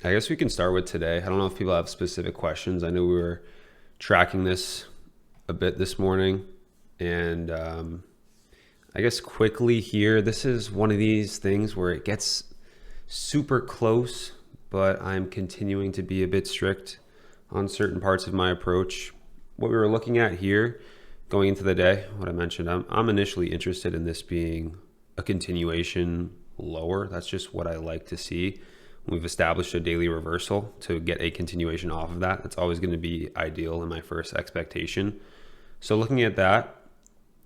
I guess we can start with today. I don't know if people have specific questions. I know we were tracking this a bit this morning, and I guess quickly here, this is one of these things where it gets super close, but I'm continuing to be a bit strict on certain parts of my approach. What we were looking at here going into the day, what I mentioned, I'm initially interested in this being a continuation lower. That's just what I like to see. We've established a daily reversal to get a continuation off of that. That's always going to be ideal in my first expectation. So looking at that,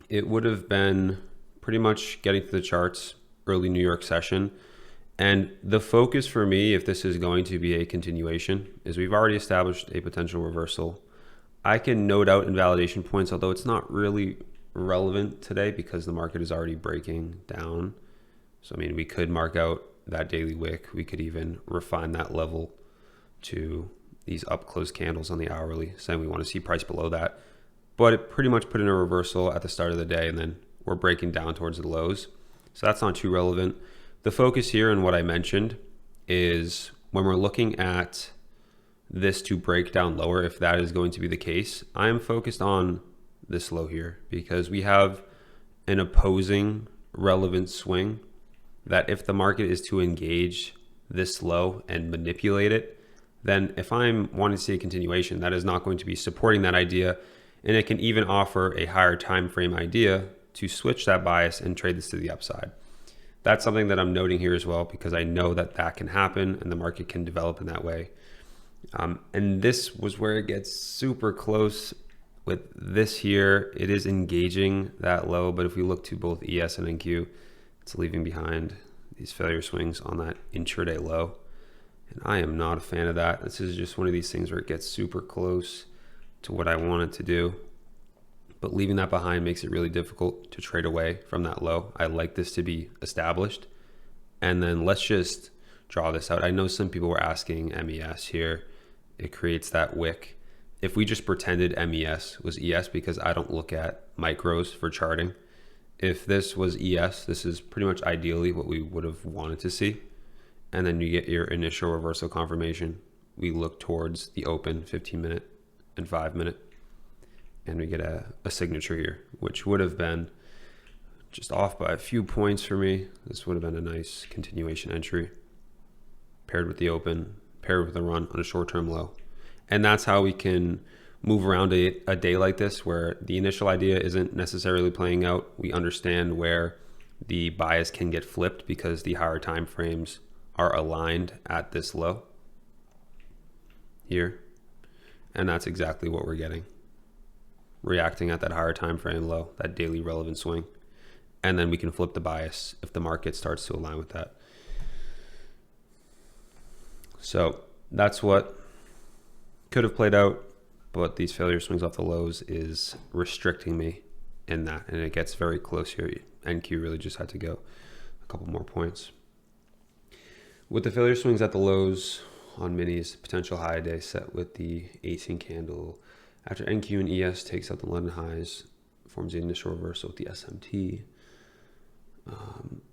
it would have been pretty much getting to the charts early New York session. And the focus for me, if this is going to be a continuation, is we've already established a potential reversal. I can note out invalidation points, although it's not really relevant today because the market is already breaking down. So, I mean, we could mark out that daily wick. We could even refine that level to these up close candles on the hourly, saying we want to see price below that. But it pretty much put in a reversal at the start of the day, and then we're breaking down towards the lows. So that's not too relevant. The focus here and what I mentioned is when we're looking at this to break down lower, if that is going to be the case, I'm focused on this low here because we have an opposing relevant swing that if the market is to engage this low and manipulate it, then if I'm wanting to see a continuation, that is not going to be supporting that idea. And it can even offer a higher time frame idea to switch that bias and trade this to the upside. That's something that I'm noting here as well, because I know that that can happen and the market can develop in that way. And this was where it gets super close with this here. It is engaging that low, but if we look to both ES and NQ, it's leaving behind these failure swings on that intraday low. And I am not a fan of that. This is just one of these things where it gets super close to what I want it to do. But leaving that behind makes it really difficult to trade away from that low. I like this to be established. And then let's just draw this out. I know some people were asking MES here. It creates that wick. If we just pretended MES was ES, because I don't look at micros for charting. If this was ES, this is pretty much ideally what we would have wanted to see. And then you get your initial reversal confirmation. We look towards the open 15-minute and 5-minute. And we get a signature here, which would have been just off by a few points for me. This would have been a nice continuation entry paired with the open, paired with a run on a short-term low. And that's how we can move around a day like this, where the initial idea isn't necessarily playing out. We understand where the bias can get flipped because the higher time frames are aligned at this low here. And that's exactly what we're getting. Reacting at that higher time frame low, that daily relevant swing. And then we can flip the bias if the market starts to align with that. So that's what could have played out, but these failure swings off the lows is restricting me in that, and it gets very close here. NQ really just had to go a couple more points. With the failure swings at the lows on minis, potential high day set with the 18 candle. After NQ and ES takes out the London highs, forms the initial reversal with the SMT.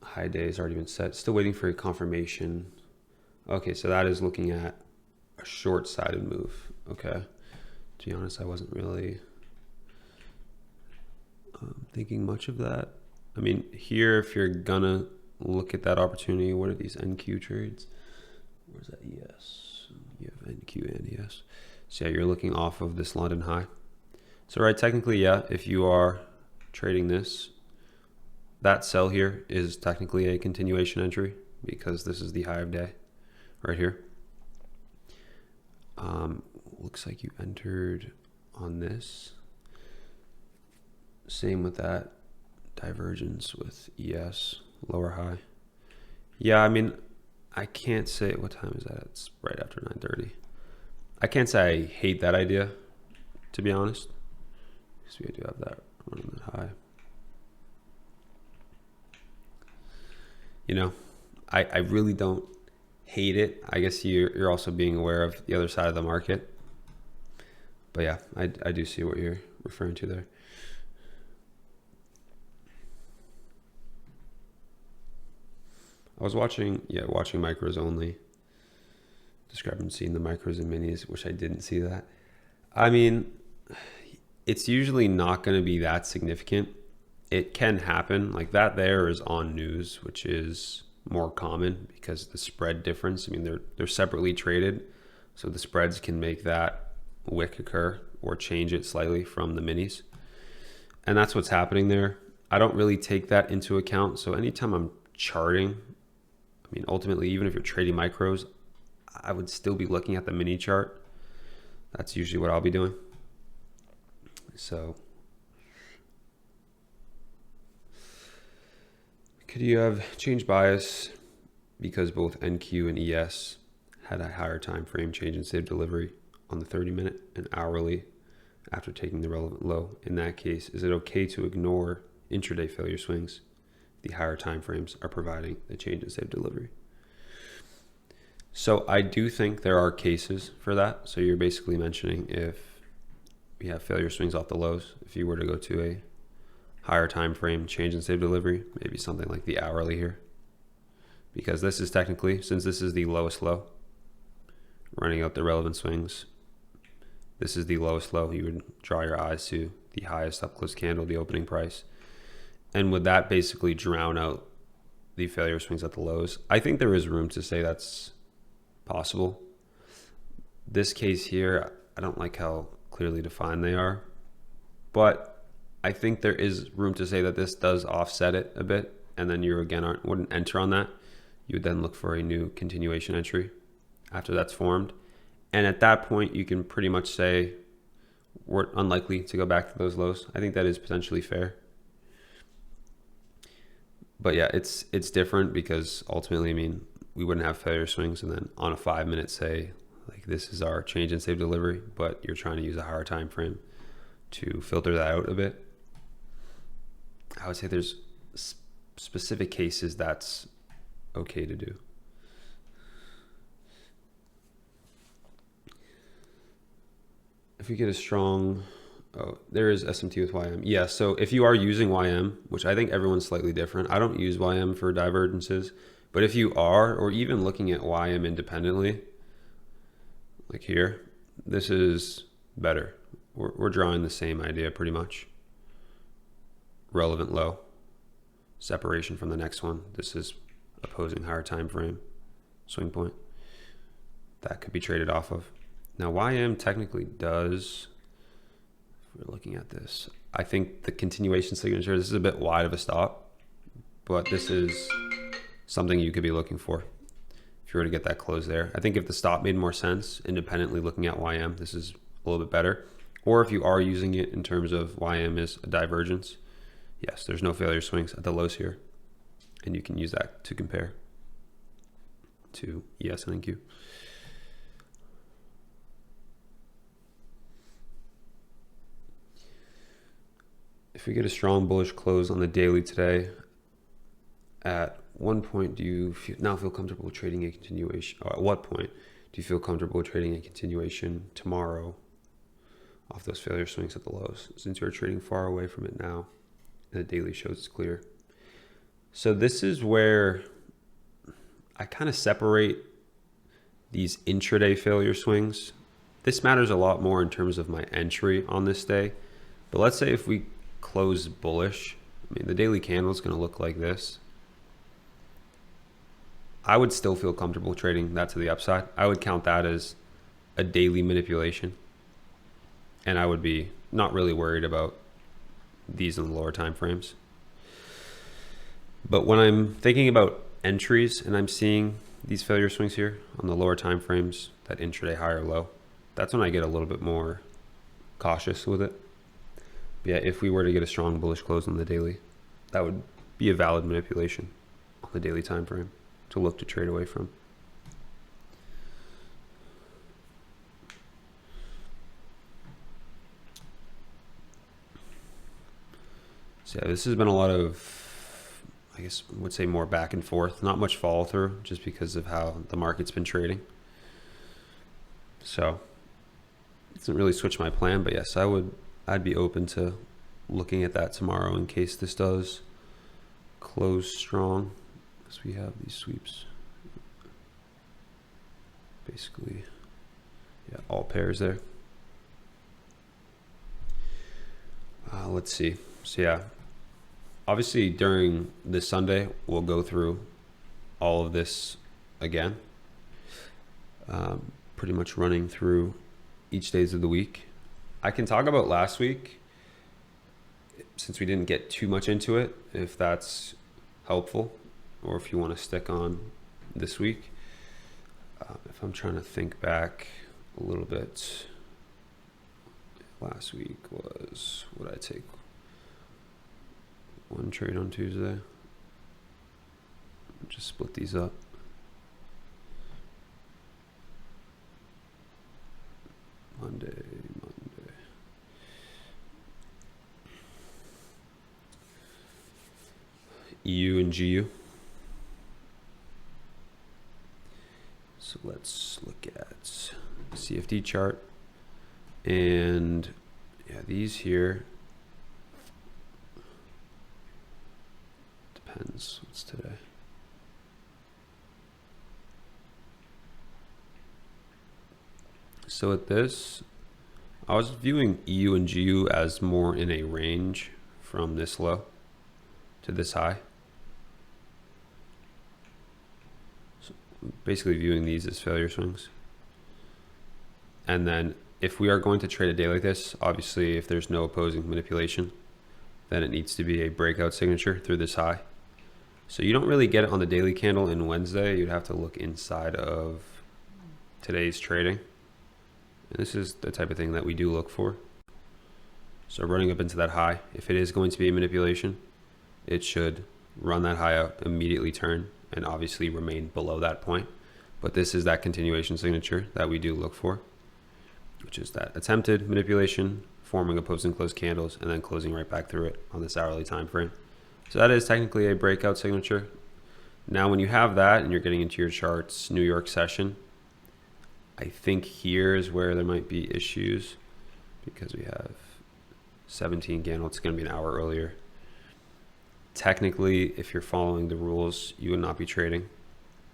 High day has already been set. Still waiting for a confirmation. Okay, so that is looking at a short-sided move. Okay. To be honest, I wasn't really thinking much of that. I mean, here, if you're gonna look at that opportunity, what are these NQ trades? Where's that ES? You have NQ and ES. So yeah, you're looking off of this London high. So right, technically, yeah, if you are trading this, that sell here is technically a continuation entry because this is the high of day right here. Looks like you entered on this. Same with that divergence with ES, lower high. Yeah, I mean, I can't say, what time is that? It's right after 9:30. I can't say I hate that idea, to be honest, because we do have that running that high. You know, I really don't hate it. I guess you're also being aware of the other side of the market. But yeah, I do see what you're referring to there. I was watching micros only discrepancy in the micros and minis, which I didn't see that. I mean, it's usually not going to be that significant. It can happen. Like that there is on news, which is more common because the spread difference, I mean, they're separately traded. So the spreads can make that wick occur or change it slightly from the minis. And that's what's happening there. I don't really take that into account. So anytime I'm charting, I mean, ultimately, even if you're trading micros, I would still be looking at the mini chart. That's usually what I'll be doing. So could you have change bias because both NQ and ES had a higher time frame change in state of delivery on the 30-minute and hourly after taking the relevant low? In that case, is it okay to ignore intraday failure swings? The higher time frames are providing the change in state of delivery. So I do think there are cases for that. So you're basically mentioning if we have failure swings off the lows, if you were to go to a higher time frame change in state of delivery, maybe something like the hourly here, because this is technically, since this is the lowest low, running out the relevant swings, this is the lowest low. You would draw your eyes to the highest up close candle, the opening price, and would that basically drown out the failure swings at the lows? I think there is room to say that's possible. This case here, I don't like how clearly defined they are, but I think there is room to say that this does offset it a bit, and then you again wouldn't enter on that. You would then look for a new continuation entry after that's formed, and at that point you can pretty much say we're unlikely to go back to those lows. I think that is potentially fair. But yeah, it's different because ultimately, I mean, we wouldn't have failure swings and then on a 5-minute say like this is our change in save delivery, but you're trying to use a higher time frame to filter that out a bit. I would say there's specific cases that's okay to do. If we get a strong, oh, there is SMT with YM. Yeah, so if you are using YM, which I think everyone's slightly different. I don't use YM for divergences, but if you are, or even looking at YM independently, like here, this is better. We're drawing the same idea pretty much. Relevant low, separation from the next one. This is opposing higher time frame, swing point. That could be traded off of. Now YM technically does, if we're looking at this, I think the continuation signature, this is a bit wide of a stop, but this is something you could be looking for if you were to get that close there. I think if the stop made more sense, independently looking at YM, this is a little bit better. Or if you are using it in terms of YM is a divergence, yes, there's no failure swings at the lows here. And you can use that to compare to ES and NQ. If we get a strong bullish close on the daily today, at one point do you now feel comfortable trading a continuation? Or at what point do you feel comfortable trading a continuation tomorrow off those failure swings at the lows, since you're trading far away from it now and the daily shows it's clear? So this is where I kind of separate these intraday failure swings. This matters a lot more in terms of my entry on this day. But let's say if we close bullish, I mean, the daily candle is going to look like this. I would still feel comfortable trading that to the upside. I would count that as a daily manipulation. And I would be not really worried about these in the lower time frames. But when I'm thinking about entries and I'm seeing these failure swings here on the lower time frames, that intraday high or low, that's when I get a little bit more cautious with it. But yeah, if we were to get a strong bullish close on the daily, that would be a valid manipulation on the daily time frame to look to trade away from. So yeah, this has been a lot of, I guess I would say more back and forth, not much follow through just because of how the market's been trading. So it doesn't really switch my plan, but yes, I'd be open to looking at that tomorrow in case this does close strong, because we have these sweeps. basically, yeah, all pairs there. Let's see. So yeah, obviously during this Sunday, we'll go through all of this again, pretty much running through each days of the week. I can talk about last week since we didn't get too much into it, if that's helpful, or if you want to stick on this week. If I'm trying to think back a little bit, last week was, what did I take? One trade on Tuesday. Just split these up. Monday. EU and GU. So let's look at CFD chart. And yeah, these here, depends, what's today? So at this, I was viewing EU and GU as more in a range from this low to this high. So basically viewing these as failure swings. And then if we are going to trade a day like this, obviously if there's no opposing manipulation, then it needs to be a breakout signature through this high. So you don't really get it on the daily candle in Wednesday. You'd have to look inside of today's trading. And this is the type of thing that we do look for. So running up into that high, if it is going to be a manipulation, it should run that high out, immediately turn, and obviously remain below that point. But this is that continuation signature that we do look for, which is that attempted manipulation, forming opposing closed candles, and then closing right back through it on this hourly time frame. So that is technically a breakout signature. Now when you have that and you're getting into your charts, New York session, I think here is where there might be issues because we have 17 candle. It's going to be an hour earlier. Technically, if you're following the rules, you would not be trading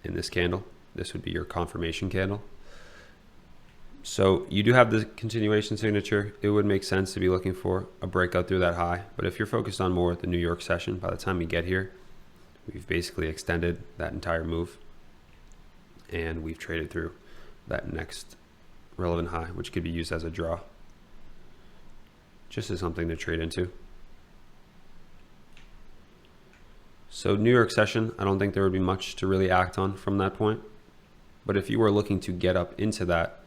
in this candle. This would be your confirmation candle. So you do have the continuation signature. It would make sense to be looking for a breakout through that high. But if you're focused on more the New York session, by the time we get here, we've basically extended that entire move. And we've traded through that next relevant high, which could be used as a draw. Just as something to trade into. So New York session, I don't think there would be much to really act on from that point. But if you were looking to get up into that,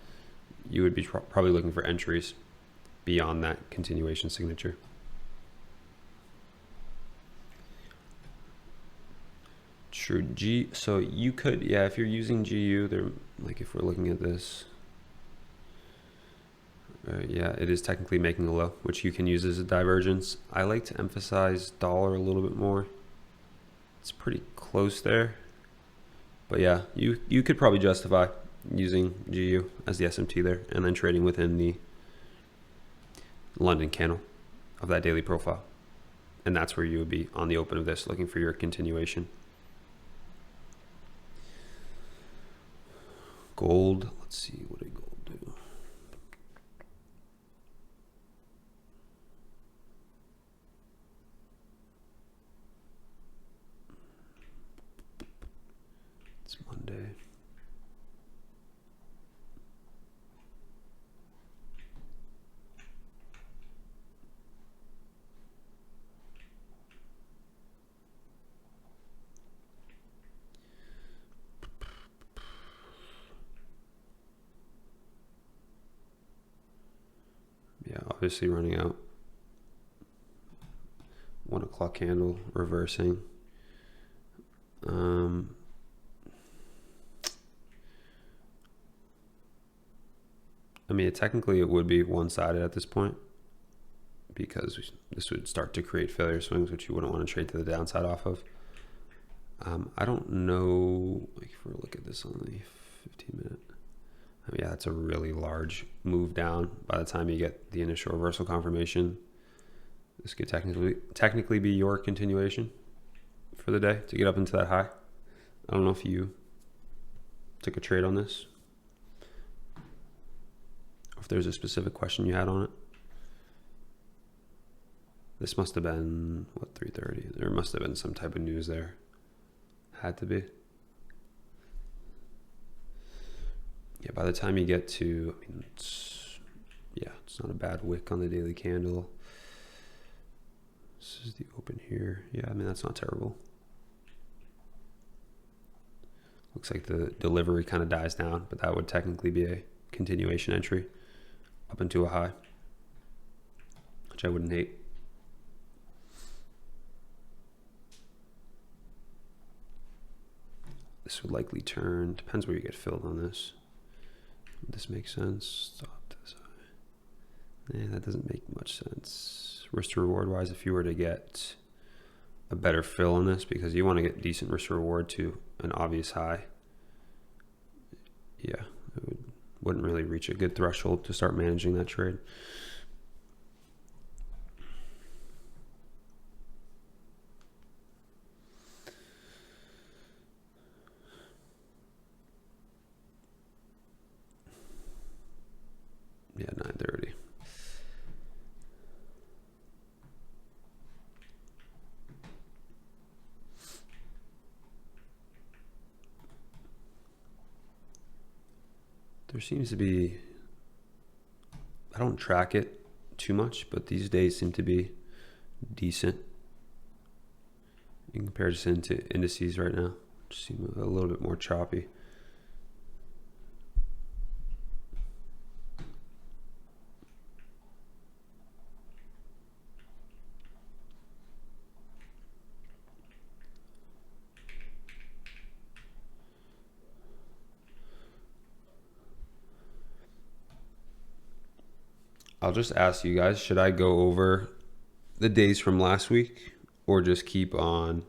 you would be probably looking for entries beyond that continuation signature. True. So you could, yeah, if you're using GU, there, like if we're looking at this, yeah, it is technically making a low, which you can use as a divergence. I like to emphasize dollar a little bit more. It's pretty close there. But yeah, you could probably justify using GU as the SMT there and then trading within the London candle of that daily profile. And that's where you would be on the open of this, looking for your continuation. Gold, let's see, what did gold do? It's Monday. Yeah, obviously running out. 1 o'clock candle reversing. I mean, technically it would be one-sided at this point because this would start to create failure swings, which you wouldn't want to trade to the downside off of. I don't know, like if we look at this on the 15-minute. Yeah, that's a really large move down. By the time you get the initial reversal confirmation, this could technically be your continuation for the day to get up into that high. I don't know if you took a trade on this. if there's a specific question you had on it. This must have been, what, 3:30? There must have been some type of news there. Had to be. Yeah, by the time you get to, I mean, it's not a bad wick on the daily candle. This is the open here. Yeah, I mean, that's not terrible. Looks like the delivery kind of dies down, but that would technically be a continuation entry up into a high, which I wouldn't hate. This would likely turn, depends where you get filled on this. Would this make sense? Stop this high. That doesn't make much sense. Risk to reward wise, if you were to get a better fill on this, because you want to get decent risk to reward to an obvious high. Yeah, it wouldn't really reach a good threshold to start managing that trade. Yeah, 9:30. There seems to be, I don't track it too much, but these days seem to be decent in comparison to indices right now. Just seem a little bit more choppy. I'll just ask you guys, should I go over the days from last week or just keep on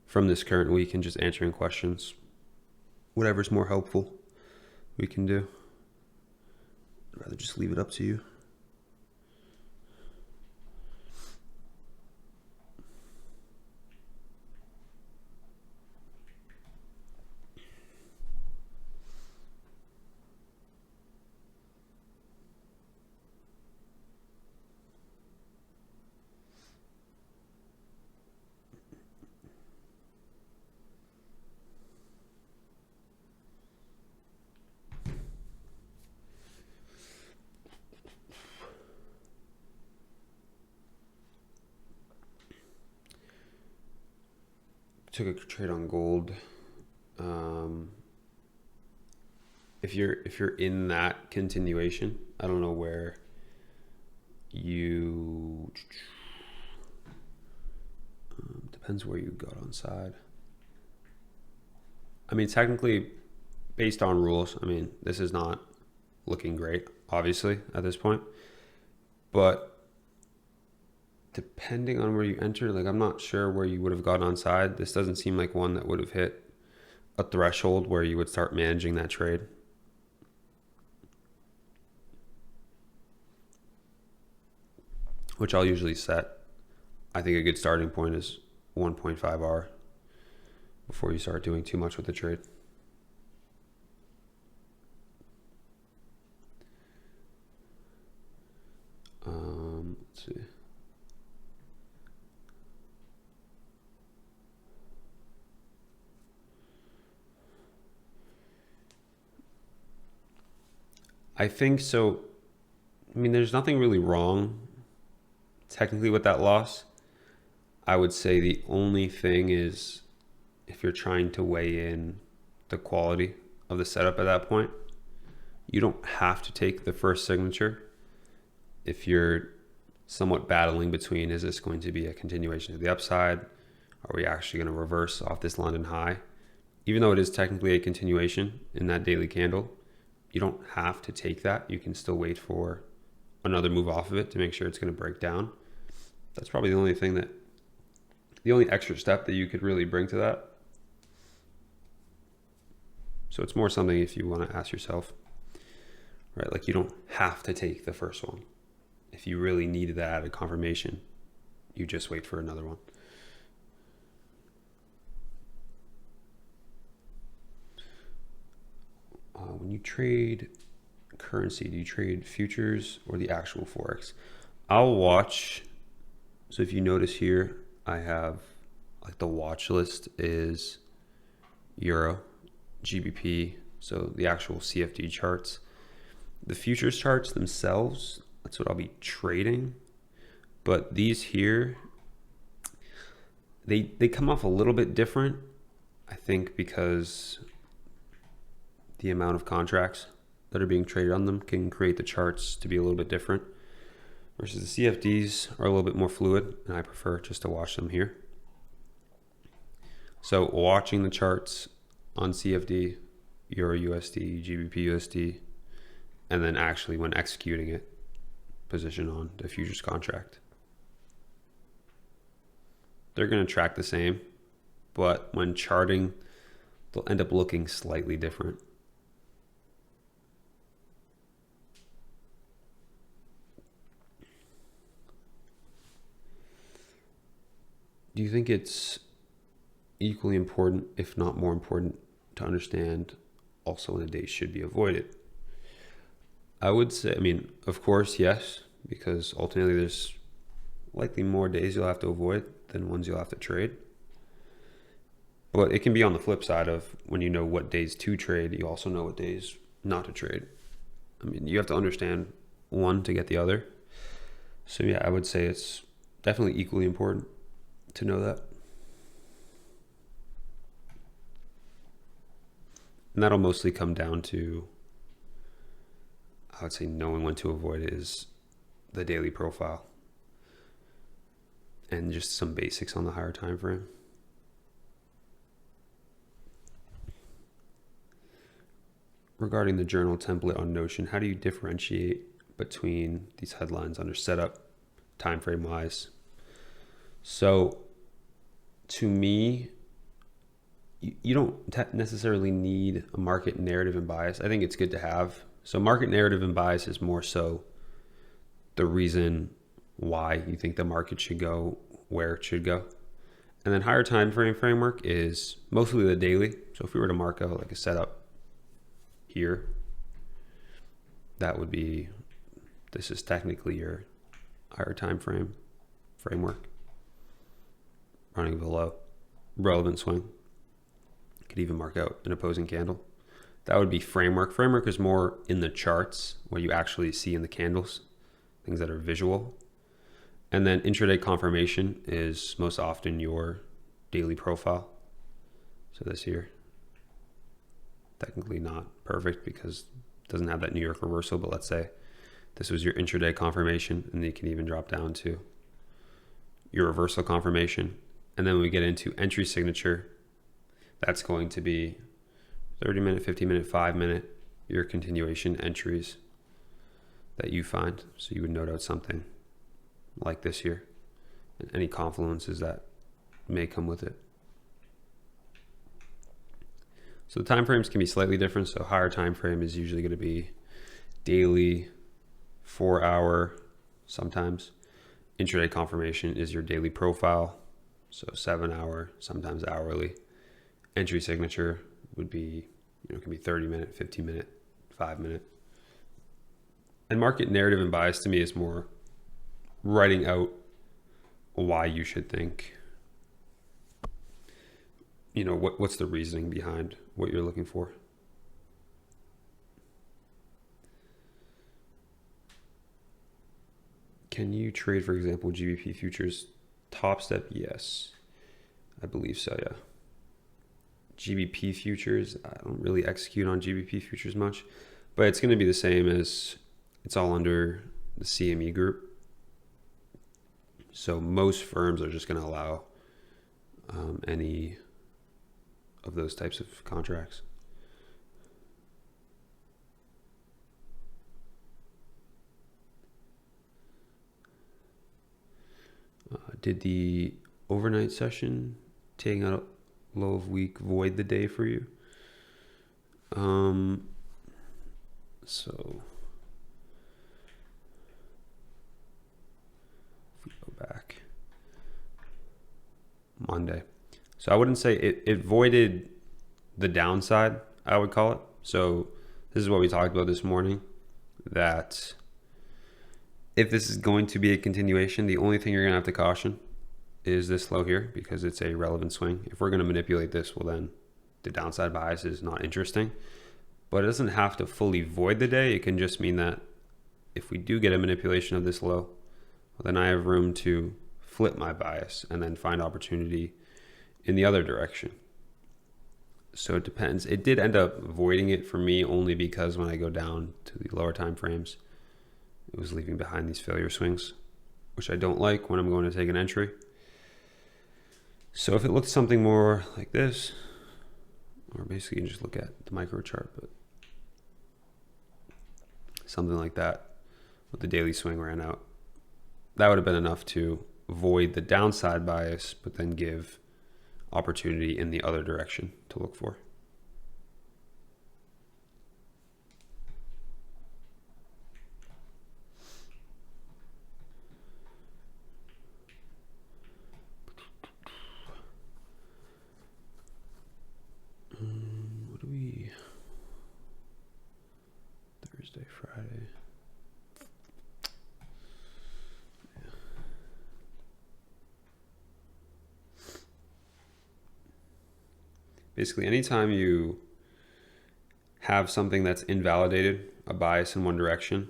from this current week and just answering questions? Whatever's more helpful we can do. I'd rather just leave it up to you. Took a trade on gold. If you're in that continuation, I don't know where you depends where you got on side. I mean, technically, based on rules, I mean, this is not looking great, obviously, at this point. But depending on where you enter, like, I'm not sure where you would have gotten on side. This doesn't seem like one that would have hit a threshold where you would start managing that trade. Which I'll usually set. I think a good starting point is 1.5R before you start doing too much with the trade. Let's see. I think so. I mean, there's nothing really wrong technically with that loss. I would say the only thing is if you're trying to weigh in the quality of the setup at that point, you don't have to take the first signature. If you're somewhat battling between, is this going to be a continuation to the upside? Are we actually going to reverse off this London high? Even though it is technically a continuation in that daily candle, you don't have to take that. You can still wait for another move off of it to make sure it's going to break down. That's probably the only extra step that you could really bring to that. So it's more something if you want to ask yourself, right? Like, you don't have to take the first one. If you really needed that added confirmation, you just wait for another one. When you trade currency? Do you trade futures or the actual Forex? I'll watch. So if you notice here, I have like the watch list is Euro, GBP, so the actual CFD charts. The futures charts themselves, that's what I'll be trading. But these here, they come off a little bit different, I think, because the amount of contracts that are being traded on them can create the charts to be a little bit different. Versus the CFDs are a little bit more fluid, and I prefer just to watch them here. So watching the charts on CFD, Euro USD, GBP USD, and then actually when executing it, position on the futures contract. They're going to track the same, but when charting, they'll end up looking slightly different. Do you think it's equally important, if not more important, to understand also when a day should be avoided? I would say, I mean, of course, yes, because ultimately there's likely more days you'll have to avoid than ones you'll have to trade. But it can be on the flip side of when you know what days to trade, you also know what days not to trade. I mean, you have to understand one to get the other. So yeah, I would say it's definitely equally important to know that. And that'll mostly come down to, I would say, knowing when to avoid it is the daily profile and just some basics on the higher time frame. Regarding the journal template on Notion, how do you differentiate between these headlines under setup, time frame wise? So to me, you don't necessarily need a market narrative and bias. I think it's good to have. So market narrative and bias is more so the reason why you think the market should go where it should go. And then higher time frame framework is mostly the daily. So if we were to mark out like a setup here, that would be, this is technically your higher time frame framework running below relevant swing. Could even mark out an opposing candle. That would be framework. Framework is more in the charts, what you actually see in the candles, things that are visual. And then intraday confirmation is most often your daily profile. So this here, technically not perfect because it doesn't have that New York reversal, but let's say this was your intraday confirmation, and you can even drop down to your reversal confirmation. And then when we get into entry signature, that's going to be 30 minute, 15 minute, 5 minute, your continuation entries that you find. So you would note out something like this here and any confluences that may come with it. So the time frames can be slightly different. So higher time frame is usually going to be daily, 4 hour, sometimes. Intraday confirmation is your daily profile. So 7 hour, sometimes hourly. Entry signature would be, it can be 30 minute, 15 minute, 5 minute. And market narrative and bias to me is more writing out why you should think, what's the reasoning behind what you're looking for. Can you trade, for example, GBP futures top step? Yes, I believe so, yeah. GBP futures, I don't really execute on GBP futures much, but it's going to be the same as, it's all under the CME group. So most firms are just going to allow any of those types of contracts. Did the overnight session taking out low of week void the day for you? So if we go back Monday, so I wouldn't say it voided the downside, I would call it. So this is what we talked about this morning. that if this is going to be a continuation, the only thing you're going to have to caution is this low here, because it's a relevant swing. If we're going to manipulate this, well, then the downside bias is not interesting. But it doesn't have to fully void the day. It can just mean that if we do get a manipulation of this low, well, then I have room to flip my bias and then find opportunity in the other direction. So it depends. It did end up voiding it for me only because when I go down to the lower time frames, it was leaving behind these failure swings, which I don't like when I'm going to take an entry. So if it looked something more like this, or basically you can just look at the micro chart, but something like that with the daily swing ran out, that would have been enough to void the downside bias, but then give opportunity in the other direction to look for. What do we? Thursday, Friday. Yeah. Basically, anytime you have something that's invalidated, a bias in one direction,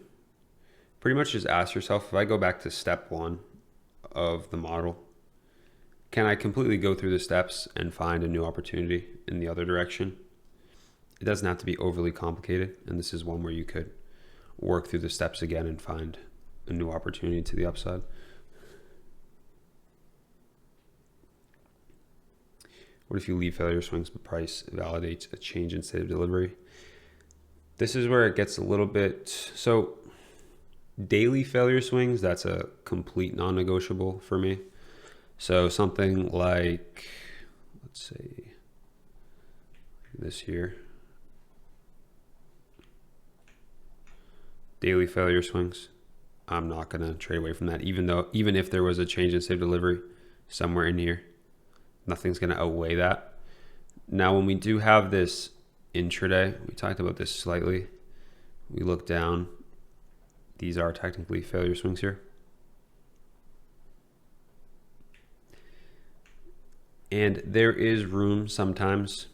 pretty much just ask yourself, if I go back to step 1 of the model, can I completely go through the steps and find a new opportunity in the other direction? It doesn't have to be overly complicated, and this is one where you could work through the steps again and find a new opportunity to the upside. What if you leave failure swings but price validates a change in state of delivery? This is where it gets a little bit, so daily failure swings, that's a complete non-negotiable for me. So something like, let's say this here, daily failure swings, I'm not going to trade away from that, even if there was a change in state of delivery somewhere in here, nothing's going to outweigh that. Now, when we do have this intraday, we talked about this slightly, we look down, these are technically failure swings here. And there is room sometimes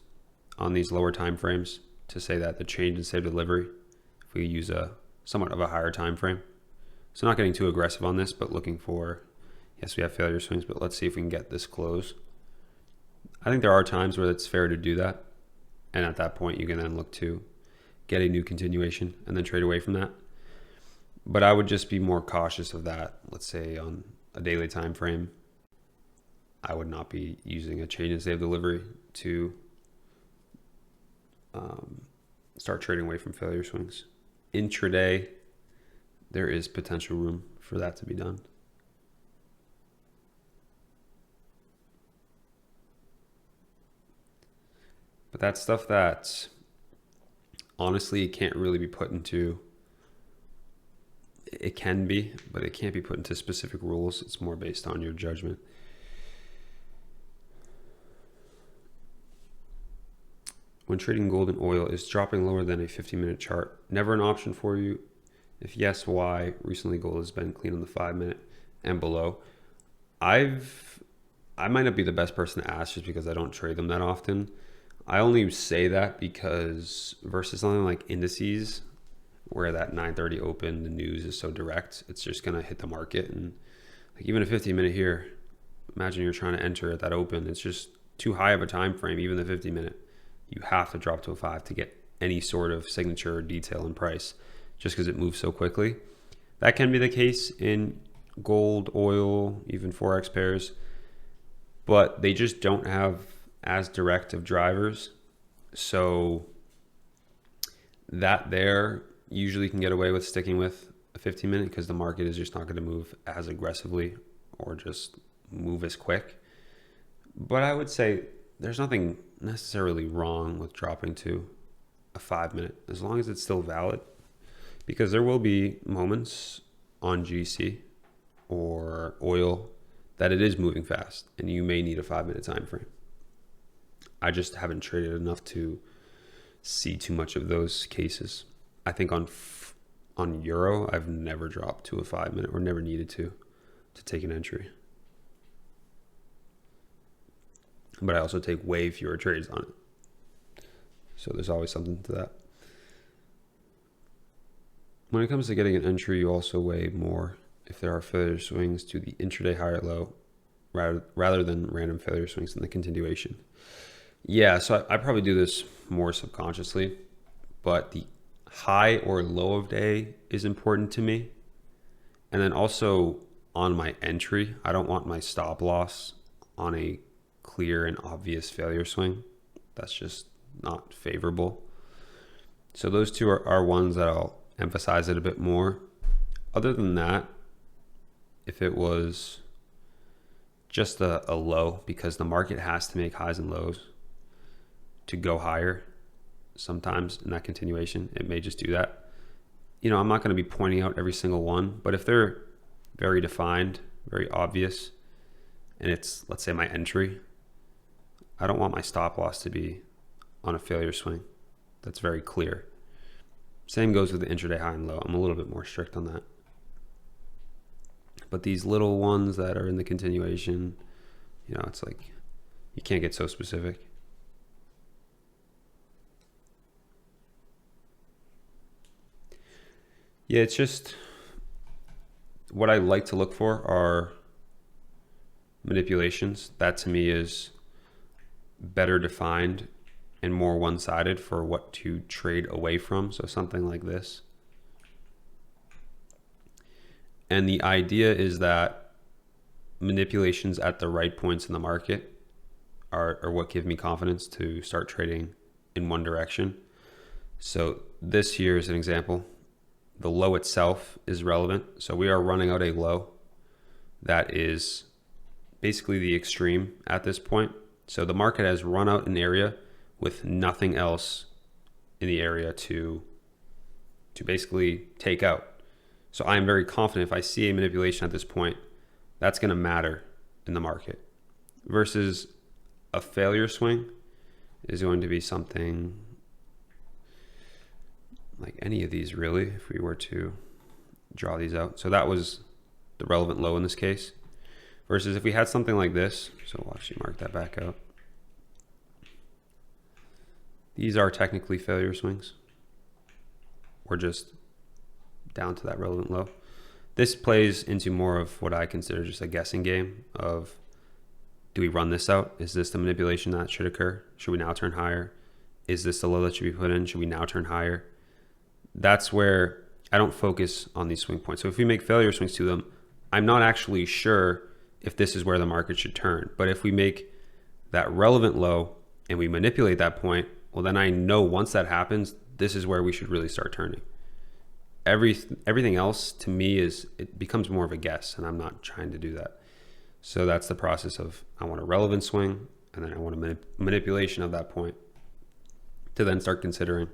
on these lower time frames to say that the change in state of delivery, if we use a somewhat of a higher time frame. So not getting too aggressive on this, but looking for, yes, we have failure swings, but let's see if we can get this close. I think there are times where it's fair to do that. And at that point, you can then look to get a new continuation and then trade away from that. But I would just be more cautious of that. Let's say on a daily time frame, I would not be using a change in state of delivery to start trading away from failure swings. Intraday, there is potential room for that to be done. But that's stuff that honestly can't really be put into, it can be, but it can't be put into specific rules. It's more based on your judgment. When trading gold and oil, is dropping lower than a 50-minute chart never an option for you? If yes, why? Recently, gold has been clean on the 5-minute and below. I might not be the best person to ask just because I don't trade them that often. I only say that because versus something like indices, where that 9:30 open, the news is so direct, it's just going to hit the market. And like even a 50-minute here, imagine you're trying to enter at that open. It's just too high of a time frame, even the 50-minute. You have to drop to a 5 to get any sort of signature or detail in price just because it moves so quickly. That can be the case in gold, oil, even Forex pairs, but they just don't have as direct of drivers. So that there usually can get away with sticking with a 15-minute because the market is just not going to move as aggressively or just move as quick. But I would say there's nothing necessarily wrong with dropping to a 5-minute as long as it's still valid, because there will be moments on GC or oil that it is moving fast and you may need a 5-minute time frame. I just haven't traded enough to see too much of those cases. I think on on euro, I've never dropped to a 5 minute or never needed to take an entry. But I also take way fewer trades on it. So there's always something to that. When it comes to getting an entry, you also weigh more if there are failure swings to the intraday high or low rather than random failure swings in the continuation. Yeah, so I probably do this more subconsciously, but the high or low of day is important to me. And then also on my entry, I don't want my stop loss on a clear and obvious failure swing. That's just not favorable. So those two are ones that I'll emphasize it a bit more. Other than that, if it was just a low, because the market has to make highs and lows to go higher sometimes in that continuation, it may just do that. You know, I'm not going to be pointing out every single one, but if they're very defined, very obvious, and it's, let's say, my entry, I don't want my stop loss to be on a failure swing that's very clear. Same goes with the intraday high and low. I'm a little bit more strict on that. But these little ones that are in the continuation, you know, it's like you can't get so specific. Yeah, it's just what I like to look for are manipulations. That to me is better defined and more one-sided for what to trade away from. So something like this. And the idea is that manipulations at the right points in the market are what give me confidence to start trading in one direction. So this here is an example. The low itself is relevant. So we are running out a low that is basically the extreme at this point. So the market has run out an area with nothing else in the area to basically take out. So I am very confident if I see a manipulation at this point, that's going to matter in the market. Versus a failure swing is going to be something like any of these really, if we were to draw these out. So that was the relevant low in this case. Versus if we had something like this, so we'll actually mark that back out. These are technically failure swings. We're just down to that relevant low. This plays into more of what I consider just a guessing game of, do we run this out? Is this the manipulation that should occur? Should we now turn higher? Is this the low that should be put in? Should we now turn higher? That's where I don't focus on these swing points. So if we make failure swings to them, I'm not actually sure if this is where the market should turn. But if we make that relevant low and we manipulate that point, well, then I know once that happens, this is where we should really start turning. Everything else to me it becomes more of a guess, and I'm not trying to do that. So that's the process of, I want a relevant swing, and then I want a manipulation of that point to then start considering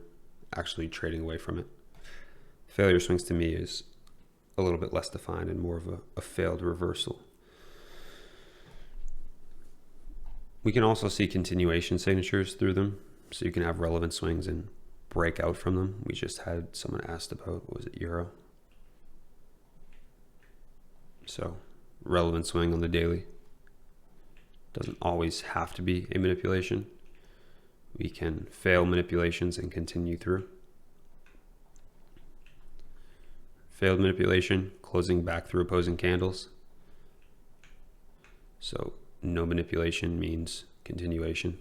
actually trading away from it. Failure swings to me is a little bit less defined and more of a failed reversal. We can also see continuation signatures through them. So you can have relevant swings and break out from them. We just had someone asked about, what was it, euro? So relevant swing on the daily. Doesn't always have to be a manipulation. We can fail manipulations and continue through. Failed manipulation, closing back through opposing candles. So no manipulation means continuation.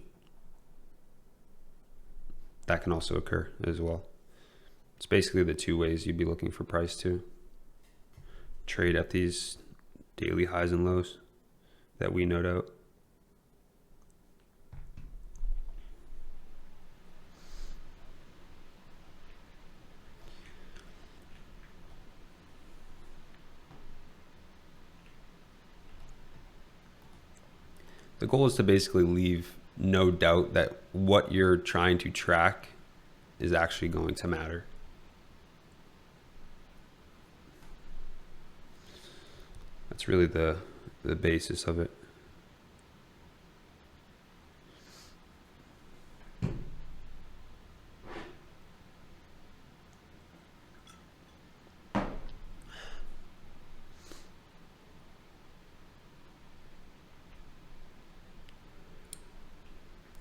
That can also occur as well. It's basically the two ways you'd be looking for price to trade at these daily highs and lows that we note out. The goal is to basically leave no doubt that what you're trying to track is actually going to matter. That's really the basis of it.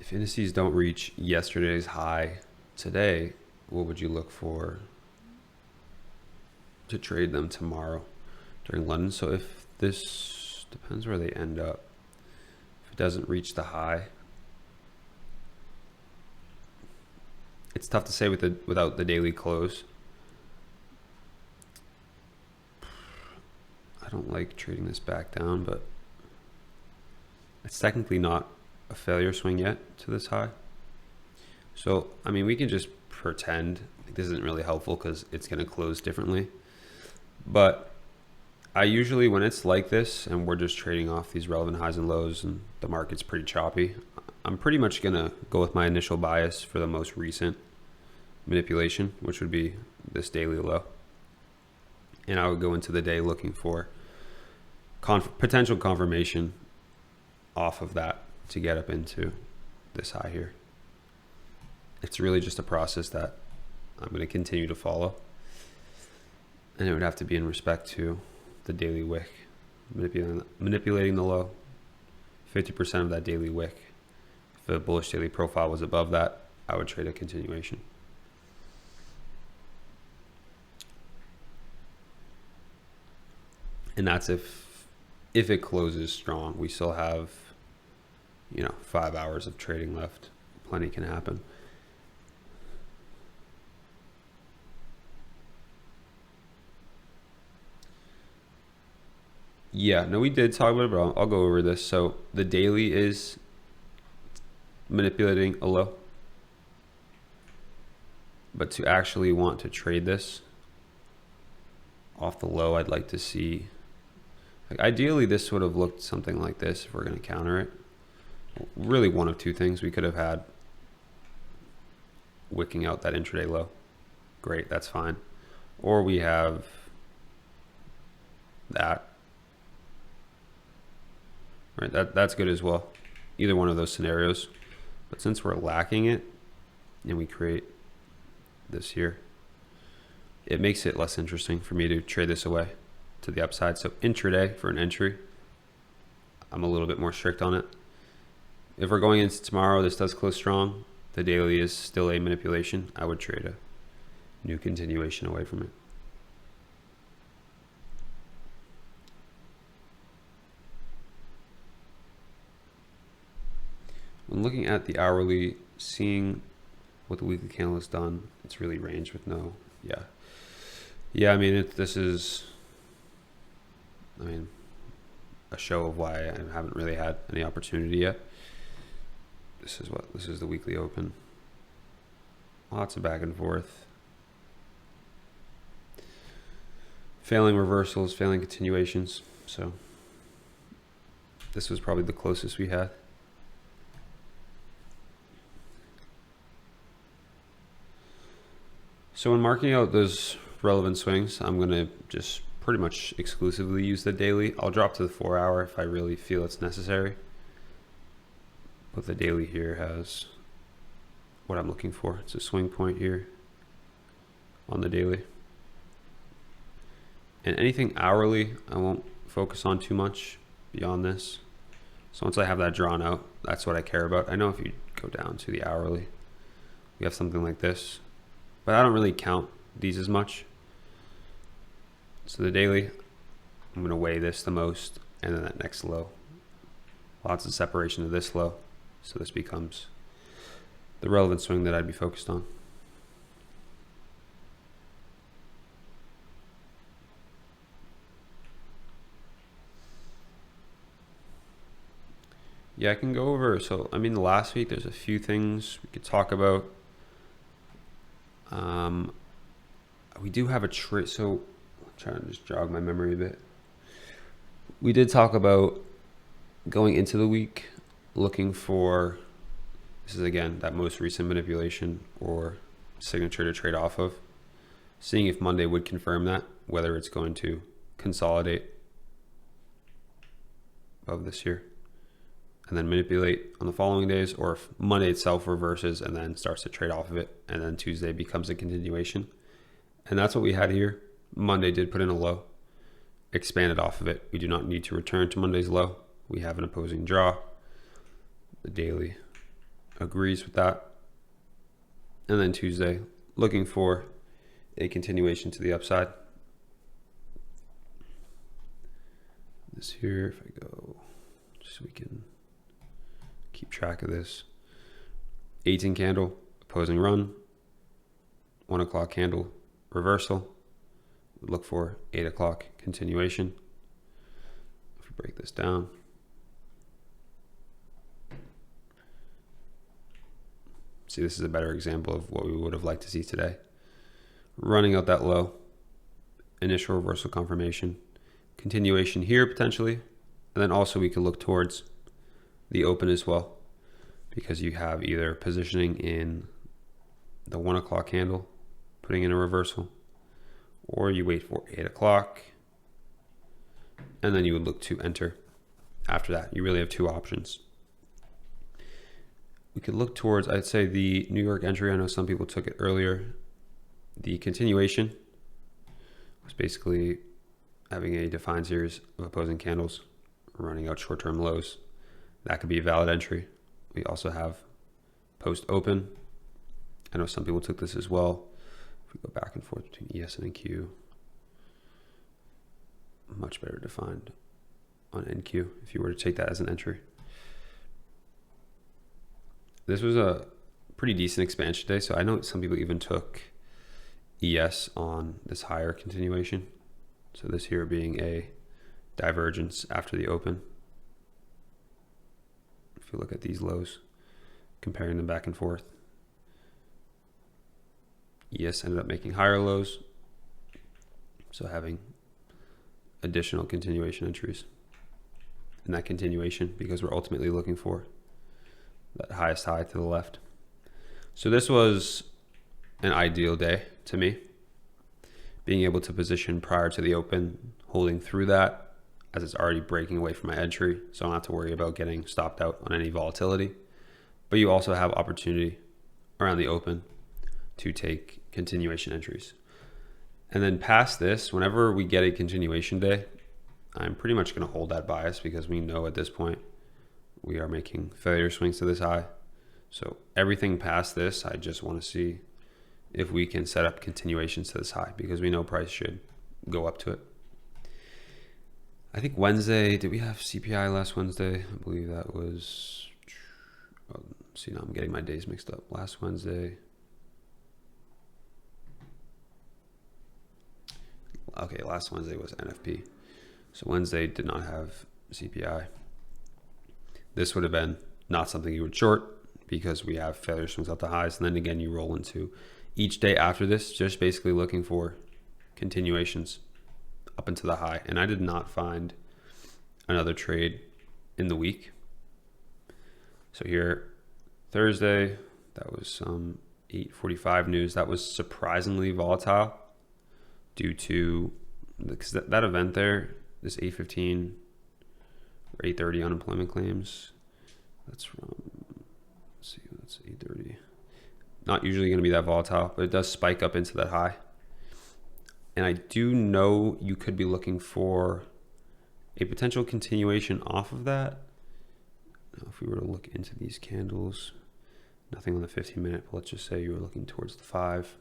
if indices don't reach yesterday's high today, what would you look for to trade them tomorrow during London? So if this depends where they end up, if it doesn't reach the high, it's tough to say without the daily close. I don't like trading this back down, but it's technically not a failure swing yet to this high. So, I mean, we can just pretend this isn't really helpful because it's going to close differently. But I usually, when it's like this and we're just trading off these relevant highs and lows and the market's pretty choppy, I'm pretty much going to go with my initial bias for the most recent manipulation, which would be this daily low. And I would go into the day looking for potential confirmation off of that to get up into this high here. It's really just a process that I'm going to continue to follow. And it would have to be in respect to the daily wick, manipulating the low, 50% of that daily wick. If the bullish daily profile was above that, I would trade a continuation. And that's if it closes strong. We still have, 5 hours of trading left. Plenty can happen. Yeah, no, we did talk about it, but I'll go over this. So the daily is manipulating a low. But to actually want to trade this off the low, I'd like to see, like, ideally this would have looked something like this if we're going to counter it. Really one of two things. We could have had wicking out that intraday low. Great, that's fine. Or we have that. Right, that's good as well. Either one of those scenarios. But since we're lacking it and we create this here, it makes it less interesting for me to trade this away to the upside. So intraday for an entry, I'm a little bit more strict on it. If we're going into tomorrow, this does close strong, the daily is still a manipulation, I would trade a new continuation away from it. When looking at the hourly, seeing what the weekly candle has done, it's really range with no, yeah. I mean, this is, a show of why I haven't really had any opportunity yet. This is the weekly open. Lots of back and forth. Failing reversals, failing continuations. So this was probably the closest we had. So when marking out those relevant swings, I'm going to just pretty much exclusively use the daily. I'll drop to the 4 hour if I really feel it's necessary. But the daily here has what I'm looking for. It's a swing point here on the daily. And anything hourly, I won't focus on too much beyond this. So once I have that drawn out, that's what I care about. I know if you go down to the hourly, we have something like this. But I don't really count these as much. So the daily, I'm going to weigh this the most, and then that next low. Lots of separation to this low. So this becomes the relevant swing that I'd be focused on. Yeah, I can go over. So, the last week, there's a few things we could talk about. We do have a trade. So I'm trying to just jog my memory a bit. We did talk about going into the week, looking for, this is again, that most recent manipulation or signature to trade off of, seeing if Monday would confirm that, whether it's going to consolidate above this here and then manipulate on the following days, or if Monday itself reverses and then starts to trade off of it, and then Tuesday becomes a continuation. And that's what we had here. Monday did put in a low, expanded off of it. We do not need to return to Monday's low. We have an opposing draw. The daily agrees with that. And then Tuesday, looking for a continuation to the upside. This here, if I go, just so we can keep track of this. 18 candle, opposing run. 1 o'clock candle, reversal. Look for 8 o'clock continuation. If we break this down. See, this is a better example of what we would have liked to see today. Running out that low, initial reversal confirmation, continuation here potentially, and then also we could look towards the open as well, because you have either positioning in the 1 o'clock candle, putting in a reversal, or you wait for 8 o'clock, and then you would look to enter after that. You really have two options. We could look towards, I'd say, the New York entry. I know some people took it earlier. The continuation was basically having a defined series of opposing candles, running out short-term lows. That could be a valid entry. We also have post-open. I know some people took this as well. If we go back and forth between ES and NQ, much better defined on NQ if you were to take that as an entry. This was a pretty decent expansion day, so I know some people even took ES on this higher continuation. So this here being a divergence after the open. If you look at these lows, comparing them back and forth, ES ended up making higher lows, so having additional continuation entries in that continuation, because we're ultimately looking for that highest high to the left. So this was an ideal day to me, being able to position prior to the open, holding through that as it's already breaking away from my entry, so I don't have to worry about getting stopped out on any volatility. But you also have opportunity around the open to take continuation entries. And then past this, whenever we get a continuation day, I'm pretty much going to hold that bias, because we know at this point we are making failure swings to this high. So everything past this, I just want to see if we can set up continuations to this high, because we know price should go up to it. I think Wednesday, did we have CPI last Wednesday? I believe that was, oh, see, now I'm getting my days mixed up. Last Wednesday. Okay, last Wednesday was NFP. So Wednesday did not have CPI. This would have been not something you would short, because we have failure swings out the highs. And then again, you roll into each day after this, just basically looking for continuations up into the high. And I did not find another trade in the week. So here, Thursday, that was some 8:45 news. That was surprisingly volatile due to, because that event there, this 8:15 or 8:30 unemployment claims. That's from, let's see, that's 8:30. Not usually going to be that volatile, but it does spike up into that high. And I do know you could be looking for a potential continuation off of that. Now, if we were to look into these candles, nothing on the 15-minute, but let's just say you were looking towards the 5.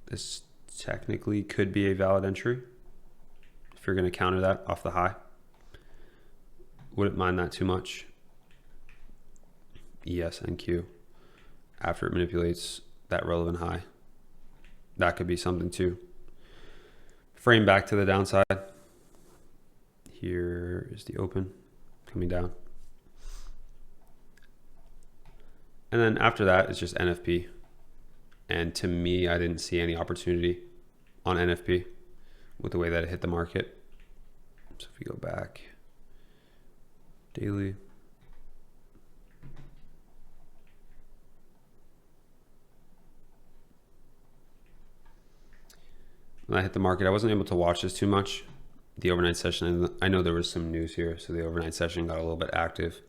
This technically could be a valid entry if you're going to counter that off the high. Wouldn't mind that too much. ES and Q after it manipulates that relevant high. That could be something too. Frame back to the downside. Here is the open coming down. And then after that, it's just NFP. And to me, I didn't see any opportunity on NFP with the way that it hit the market. So if we go back, daily. When I hit the market, I wasn't able to watch this too much. The overnight session, I know there was some news here, so the overnight session got a little bit active.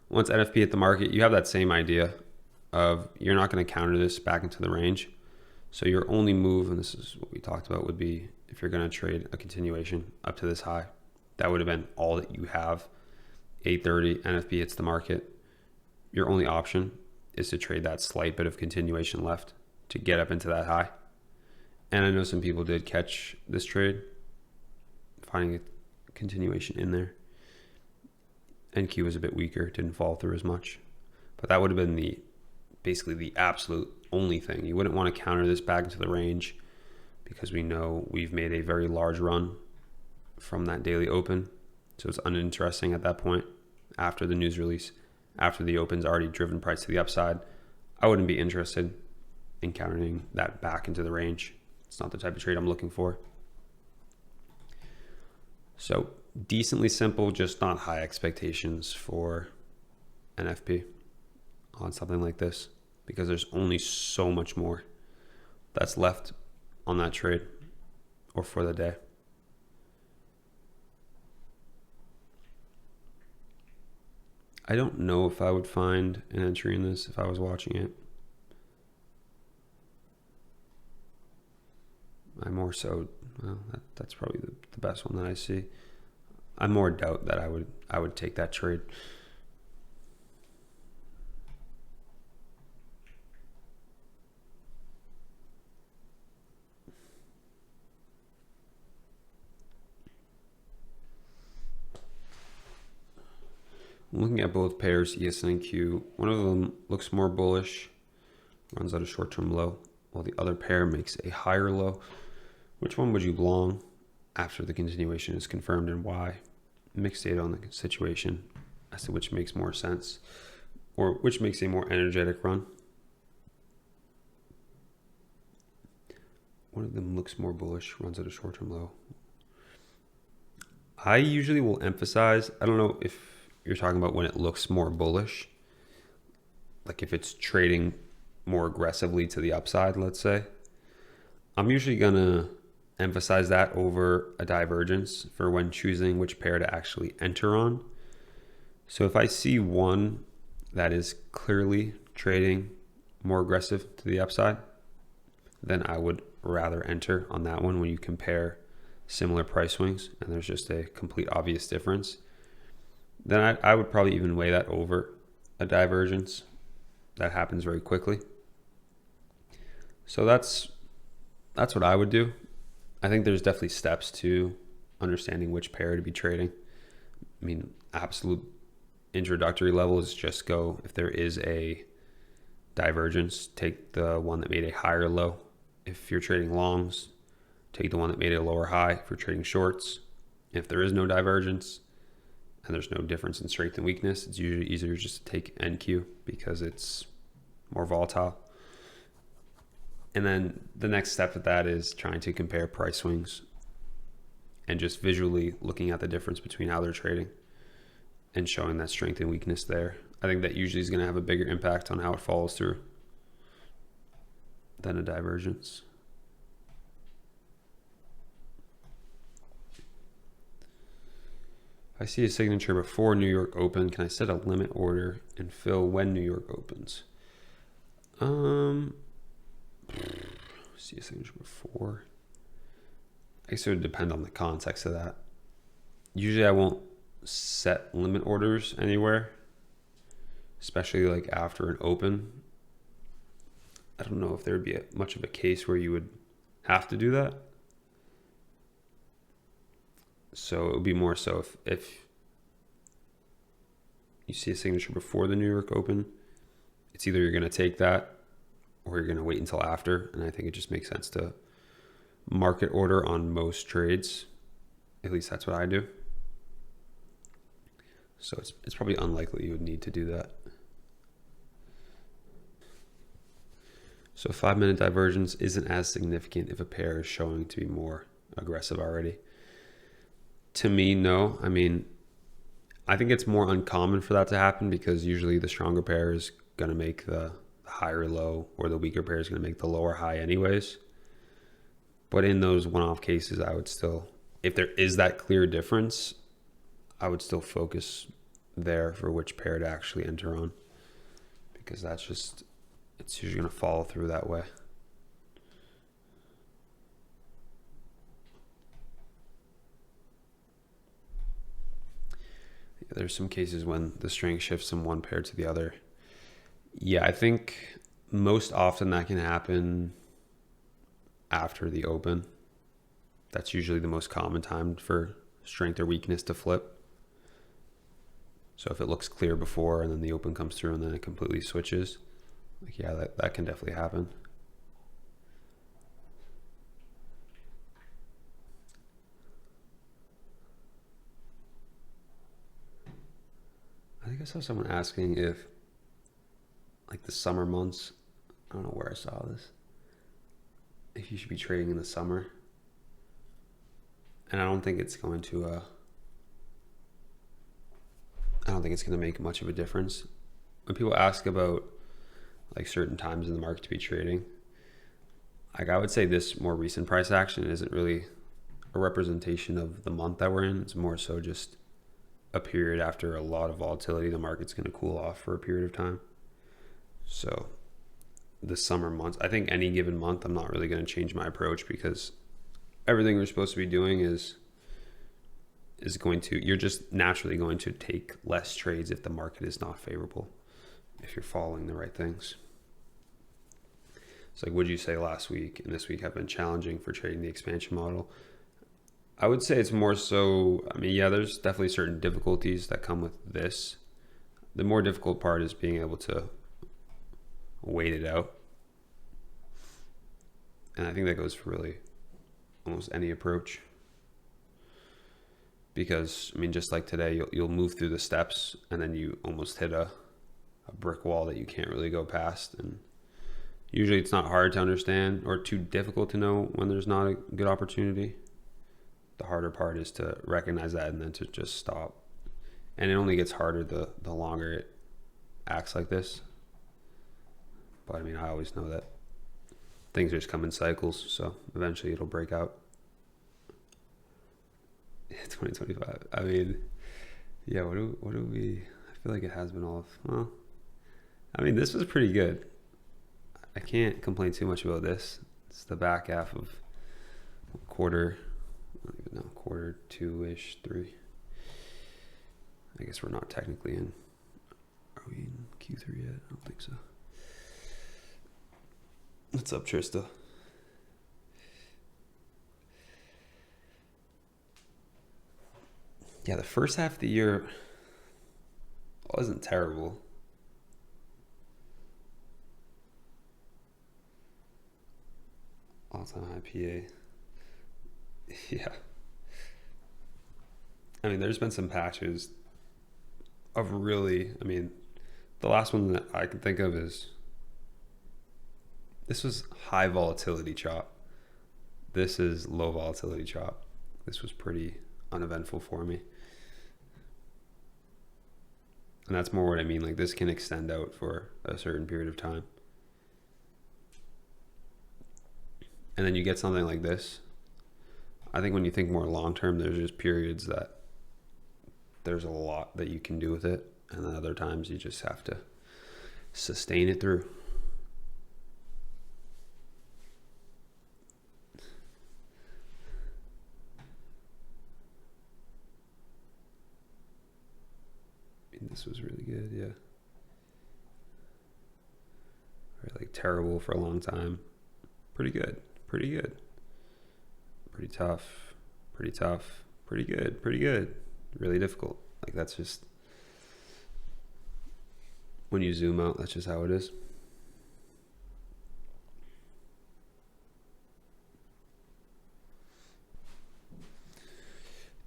Once NFP hit the market, you have that same idea of you're not going to counter this back into the range. So your only move, and this is what we talked about, would be if you're going to trade a continuation up to this high. that would have been all that you have. 8:30 NFP hits the market. Your only option is to trade that slight bit of continuation left to get up into that high. And I know some people did catch this trade, finding a continuation in there. NQ was a bit weaker, didn't fall through as much. But that would have been basically the absolute only thing. You wouldn't want to counter this back into the range because we know we've made a very large run from that daily open. So it's uninteresting at that point after the news release, after the open's already driven price to the upside. I wouldn't be interested in countering that back into the range. It's not the type of trade I'm looking for. So decently simple, just not high expectations for NFP on something like this, because there's only so much more that's left on that trade or for the day. I don't know if I would find an entry in this if I was watching it. I more so, well, that's probably the best one that I see. I more doubt that I would take that trade. I'm looking at both pairs, ES and NQ. One of them looks more bullish, runs at a short-term low, while the other pair makes a higher low. Which one would you long after the continuation is confirmed, and why? Mixed data on the situation as to which makes more sense, or which makes a more energetic run. One of them looks more bullish, runs at a short-term low. I usually will emphasize, I don't know if you're talking about when it looks more bullish, like if it's trading more aggressively to the upside, let's say. I'm usually gonna emphasize that over a divergence for when choosing which pair to actually enter on. So if I see one that is clearly trading more aggressive to the upside, then I would rather enter on that one when you compare similar price swings and there's just a complete obvious difference. Then I would probably even weigh that over a divergence that happens very quickly. So that's what I would do. I think there's definitely steps to understanding which pair to be trading. I mean, absolute introductory level is just go, if there is a divergence, take the one that made a higher low. If you're trading longs, take the one that made a lower high. If you're trading shorts, if there is no divergence and there's no difference in strength and weakness, it's usually easier just to take NQ because it's more volatile. And then the next step of that is trying to compare price swings and just visually looking at the difference between how they're trading and showing that strength and weakness there. I think that usually is going to have a bigger impact on how it follows through than a divergence. If I see a signature before New York open, can I set a limit order and fill when New York opens? See a signature before. I guess it would depend on the context of that. Usually I won't set limit orders anywhere, especially like after an open. I don't know if there would be much of a case where you would have to do that. So it would be more so if you see a signature before the New York open, it's either you're going to take that or you're going to wait until after. And I think it just makes sense to market order on most trades. At least that's what I do. So it's probably unlikely you would need to do that. So 5-minute divergence isn't as significant if a pair is showing to be more aggressive already. To me, no. I mean, I think it's more uncommon for that to happen because usually the stronger pair is going to make the higher low, or the weaker pair is going to make the lower high anyways. But in those one-off cases, I would still, if there is that clear difference, I would still focus there for which pair to actually enter on, because that's just, it's usually going to follow through that way. There's some cases when the strength shifts from one pair to the other. Yeah, I think most often that can happen after the open. That's usually the most common time for strength or weakness to flip. So if it looks clear before and then the open comes through and then it completely switches, like, yeah, that can definitely happen. I think I saw someone asking if, like, the summer months, I don't know where I saw this, if you should be trading in the summer. And I don't think it's going to make much of a difference. When people ask about like certain times in the market to be trading, like, I would say this more recent price action isn't really a representation of the month that we're in. It's more so just a period after a lot of volatility. The market's going to cool off for a period of time. So the summer months, I think any given month, I'm not really going to change my approach, because everything we're supposed to be doing is going to, you're just naturally going to take less trades if the market is not favorable, if you're following the right things. It's like, would you say last week and this week have been challenging for trading the expansion model? I would say it's more so, I mean, yeah, there's definitely certain difficulties that come with this. The more difficult part is being able to wait it out. And I think that goes for really almost any approach. Because, I mean, just like today, you'll move through the steps and then you almost hit a brick wall that you can't really go past. And usually it's not hard to understand or too difficult to know when there's not a good opportunity. The harder part is to recognize that and then to just stop. And it only gets harder the longer it acts like this. But I mean, I always know that things just come in cycles, so eventually it'll break out. 2025. I mean, yeah, what do we, I feel like it has been off. Well, I mean, this was pretty good. I can't complain too much about this. It's the back half of quarter 2-ish, 3. I guess we're not technically in. Are we in Q3 yet? I don't think so. What's up, Trista? Yeah, the first half of the year wasn't terrible. All-time high PA. Yeah. I mean, there's been some patches of really, I mean, the last one that I can think of is, this was high volatility chop. This is low volatility chop. This was pretty uneventful for me. And that's more what I mean. Like, this can extend out for a certain period of time. And then you get something like this. I think when you think more long-term, there's just periods that there's a lot that you can do with it. And then other times you just have to sustain it through. This was really good, yeah. Or like terrible for a long time. Pretty good, pretty good. Pretty tough, pretty tough, pretty good, pretty good. Really difficult. Like, that's just, when you zoom out, that's just how it is.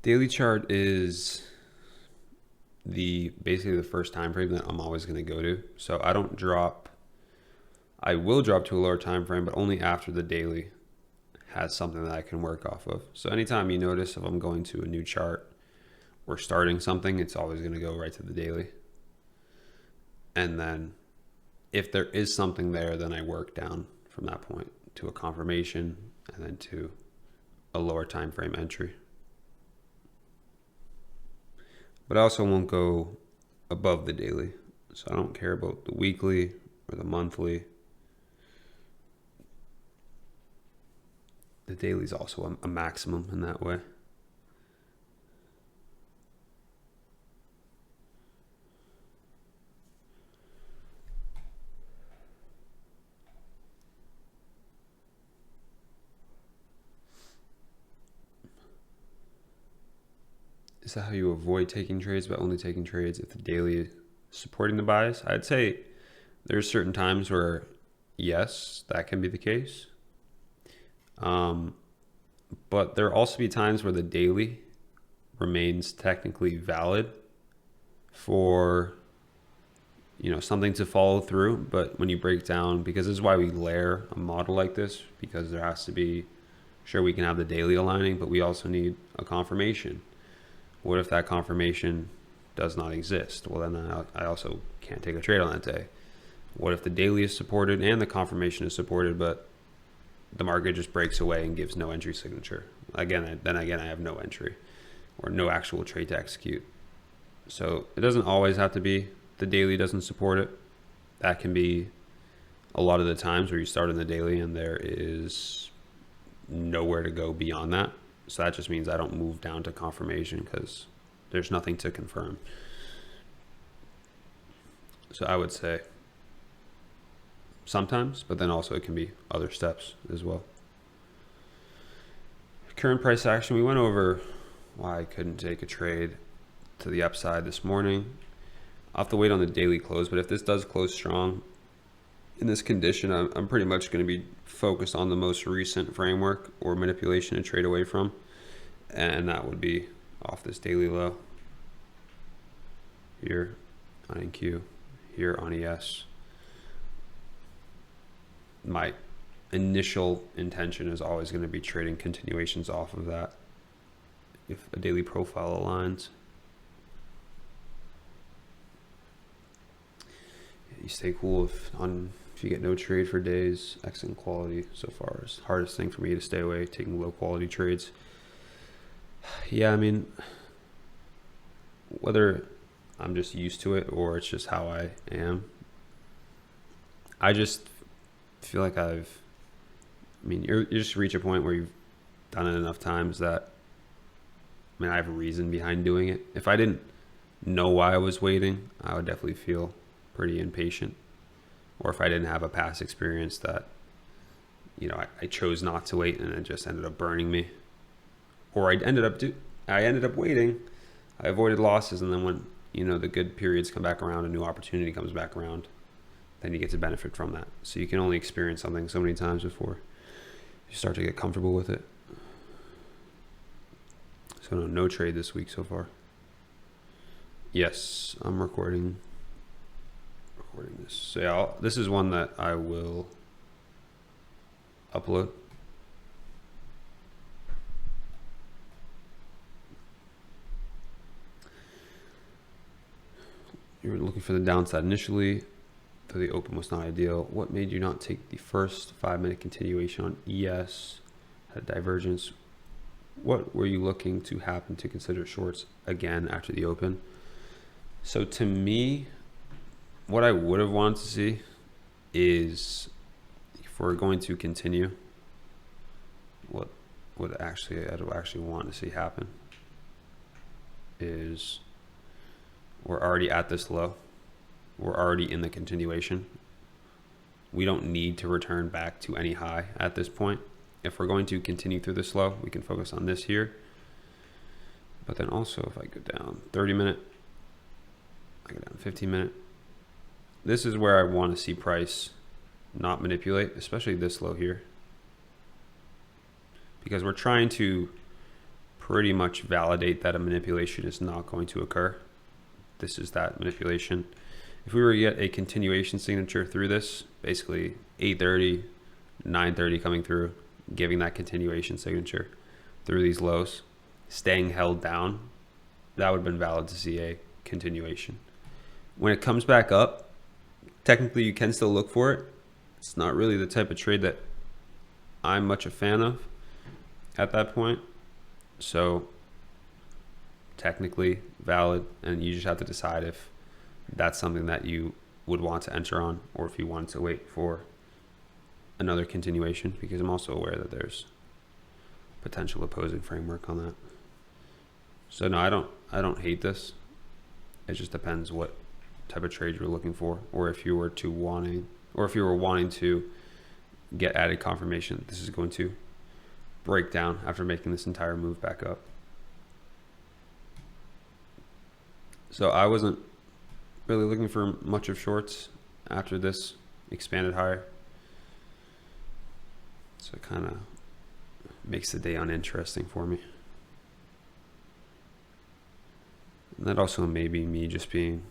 Daily chart is basically the first time frame that I'm always going to go to. So I will drop to a lower time frame, but only after the daily has something that I can work off of. So anytime you notice if I'm going to a new chart or starting something, it's always going to go right to the daily. And then if there is something there, then I work down from that point to a confirmation and then to a lower time frame entry. But I also won't go above the daily. So I don't care about the weekly or the monthly. The daily is also a maximum in that way. is that how you avoid taking trades, but only taking trades if the daily is supporting the bias? I'd say there's certain times where, yes, that can be the case. But there also be times where the daily remains technically valid for, something to follow through. But when you break down, because this is why we layer a model like this, because there has to be, sure, we can have the daily aligning, but we also need a confirmation. What if that confirmation does not exist? Well, then I also can't take a trade on that day. What if the daily is supported and the confirmation is supported, but the market just breaks away and gives no entry signature? Then again, I have no entry or no actual trade to execute. So it doesn't always have to be the daily doesn't support it. That can be a lot of the times where you start in the daily and there is nowhere to go beyond that. So that just means I don't move down to confirmation because there's nothing to confirm. So I would say sometimes, but then also it can be other steps as well. Current price action, we went over why I couldn't take a trade to the upside this morning. I'll have to wait on the daily close, but if this does close strong in this condition, I'm pretty much going to be focused on the most recent framework or manipulation to trade away from, and that would be off this daily low here on NQ, here on ES. My initial intention is always going to be trading continuations off of that if a daily profile aligns. You stay cool if you get no trade for days. Excellent quality so far is hardest thing for me to stay away, taking low quality trades. Yeah, I mean, whether I'm just used to it or it's just how I am, I just feel like you just reach a point where you've done it enough times that, I have a reason behind doing it. If I didn't know why I was waiting, I would definitely feel pretty impatient. Or if I didn't have a past experience that, I chose not to wait and it just ended up burning me. Or I ended up waiting, I avoided losses, and then when, the good periods come back around, a new opportunity comes back around, then you get to benefit from that. So you can only experience something so many times before you start to get comfortable with it. So no trade this week so far. Yes, I'm recording this. So yeah, this is one that I will upload. You were looking for the downside initially, though the open was not ideal. What made you not take the first 5-minute continuation on ES? Had a divergence. What were you looking to happen to consider shorts again after the open? So to me, what I would have wanted to see is, if we're going to continue, what I'd actually want to see happen is, we're already at this low. We're already in the continuation. We don't need to return back to any high at this point. If we're going to continue through this low, we can focus on this here. But then also, if I go down 30-minute, I go down 15-minute, this is where I want to see price not manipulate, especially this low here, because we're trying to pretty much validate that a manipulation is not going to occur. This is that manipulation. If we were to get a continuation signature through this, basically 8:30, 9:30 coming through, giving that continuation signature through these lows, staying held down, that would have been valid to see a continuation. When it comes back up, technically you can still look for it. It's not really the type of trade that I'm much a fan of at that point. So technically valid, and you just have to decide if that's something that you would want to enter on, or if you want to wait for another continuation, because I'm also aware that there's potential opposing framework on that. So no, I don't hate this. It just depends what type of trade you're looking for, or if you were wanting to get added confirmation that this is going to break down after making this entire move back up. So I wasn't really looking for much of shorts after this expanded higher. So it kind of makes the day uninteresting for me. And that also may be me just being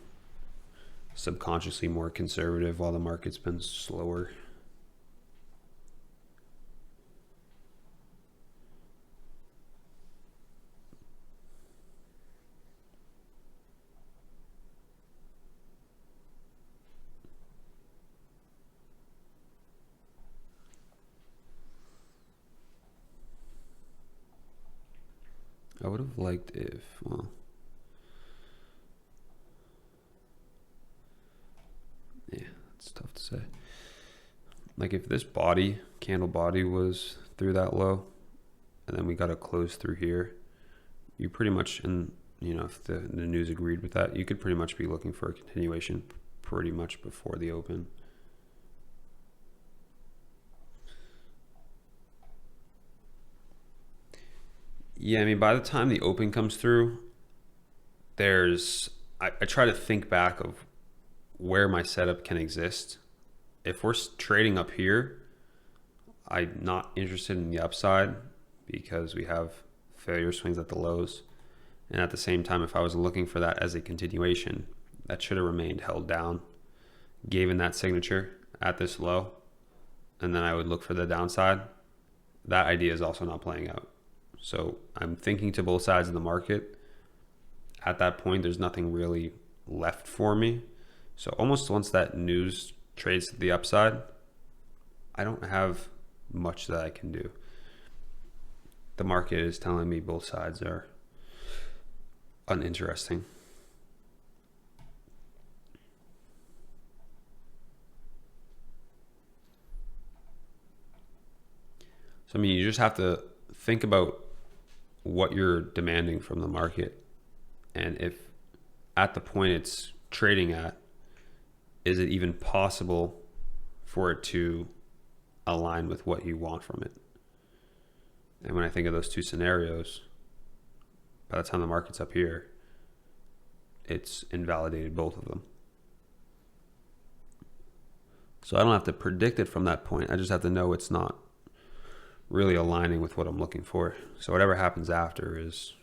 subconsciously more conservative while the market's been slower. I would have liked if, well, yeah, it's tough to say. Like if this candle body was through that low, and then we got a close through here, you pretty much, and if the news agreed with that, you could pretty much be looking for a continuation pretty much before the open. Yeah, I mean, by the time the open comes through, I try to think back of where my setup can exist. If we're trading up here, I'm not interested in the upside because we have failure swings at the lows. And at the same time, if I was looking for that as a continuation, that should have remained held down, given that signature at this low, and then I would look for the downside. That idea is also not playing out. So I'm thinking to both sides of the market. At that point, there's nothing really left for me. So almost once that news trades to the upside, I don't have much that I can do. The market is telling me both sides are uninteresting. So, I mean, you just have to think about what you're demanding from the market. And if at the point it's trading at, is it even possible for it to align with what you want from it? And when I think of those two scenarios, by the time the market's up here, it's invalidated both of them. So I don't have to predict it from that point. I just have to know it's not really aligning with what I'm looking for. So whatever happens after is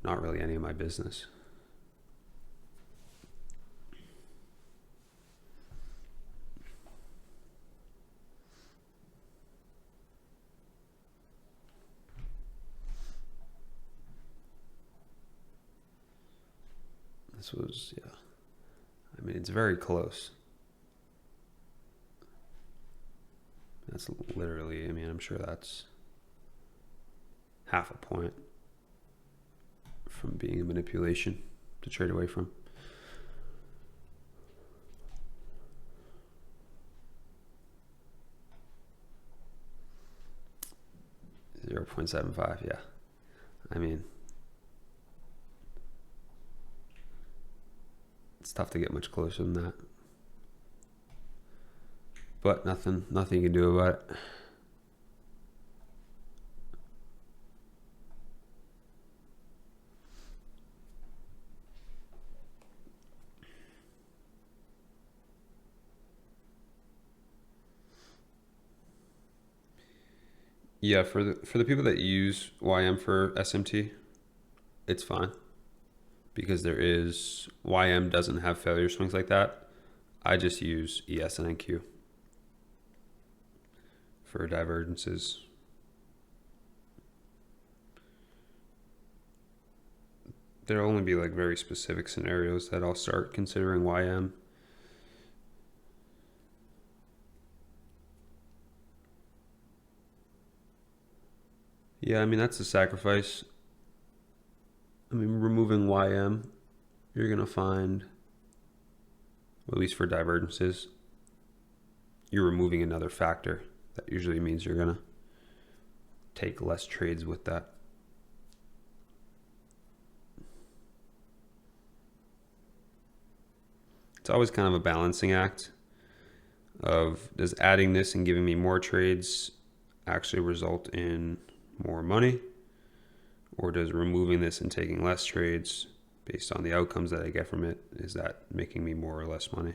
not really any of my business. This was, yeah. I mean, it's very close. That's literally, I mean, I'm sure that's half a point from being a manipulation to trade away from. .75, yeah. I mean, it's tough to get much closer than that. But nothing you can do about it. Yeah, for the people that use YM for SMT, it's fine because YM doesn't have failure swings like that. I just use ES and NQ for divergences. There'll only be like very specific scenarios that I'll start considering YM. Yeah, I mean, that's a sacrifice. I mean, removing YM, you're going to find, at least for divergences, you're removing another factor. That usually means you're going to take less trades with that. It's always kind of a balancing act of, does adding this and giving me more trades actually result in more money, or does removing this and taking less trades based on the outcomes that I get from it. Is that making me more or less money?